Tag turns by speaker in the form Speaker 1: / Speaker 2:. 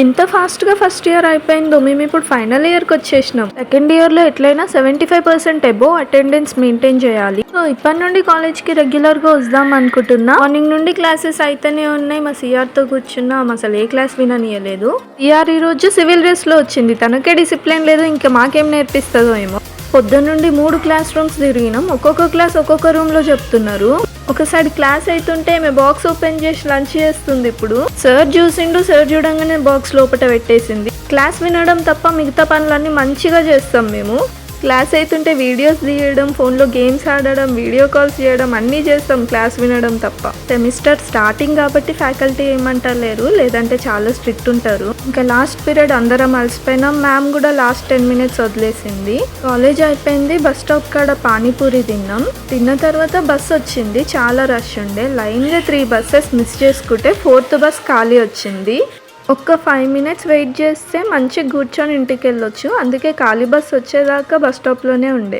Speaker 1: ఎంత ఫాస్ట్గా first year అయిపోయిందో. మేము ఇప్పుడు ఫైనల్ ఇయర్కి వచ్చేసినాం. సెకండ్ ఇయర్లో ఎట్లయినా 75% అబోవ్ అటెండెన్స్ మెయింటైన్ చేయాలి. సో ఇప్పటి నుండి కాలేజ్కి రెగ్యులర్గా వద్దాం అనుకుంటున్నా. మార్నింగ్ నుండి క్లాసెస్ అయితేనే ఉన్నాయి. మా సిఆర్తో కూర్చున్నాం, అసలు ఏ క్లాస్ విననీయలేదు. సిఆర్ ఈ రోజు సివిల్ డ్రెస్లో వచ్చింది. తనకే డిసిప్లిన్ లేదు, ఇంకా మాకేం నేర్పిస్తుందో ఏమో. పొద్దున్నుండి 3 క్లాస్ రూమ్స్ తిరిగినాం. ఒక్కొక్క క్లాస్ ఒక్కొక్క రూమ్లో చెప్తున్నారు. ఒకసారి క్లాస్ అవుతుంటే మేము బాక్స్ ఓపెన్ చేసి లంచ్ చేస్తుంది. ఇప్పుడు సార్ చూసిండు, సార్ చూడంగానే బాక్స్ లోపల పెట్టేసింది. క్లాస్ వినడం తప్ప మిగతా పనులన్నీ మంచిగా చేస్తాం మేము. క్లాస్ అవుతుంటే వీడియోస్ తీయడం, ఫోన్లో గేమ్స్ ఆడడం, వీడియో కాల్స్ చేయడం అన్నీ చేస్తాం క్లాస్ వినడం తప్ప. సెమిస్టర్ స్టార్టింగ్ కాబట్టి ఫ్యాకల్టీ ఏమంటలేరు, లేదంటే చాలా స్ట్రిక్ట్ ఉంటారు. ఇంకా లాస్ట్ పీరియడ్ అందరం అలసిపోయినాం. మ్యామ్ కూడా లాస్ట్ 10 minutes వదిలేసింది. కాలేజ్ అయిపోయింది. బస్ స్టాప్ కాడ పానీపూరి తిన్నాం. తిన్న తర్వాత బస్ వచ్చింది. చాలా రష్ ఉండే. లైన్గా 3 buses మిస్ చేసుకుంటే 4th బస్ ఖాళీ వచ్చింది. ఒక్క 5 minutes వెయిట్ చేస్తే మంచిగా కూర్చొని ఇంటికి వెళ్ళొచ్చు. అందుకే ఖాళీ బస్ వచ్చేదాకా బస్ స్టాప్లోనే ఉండే.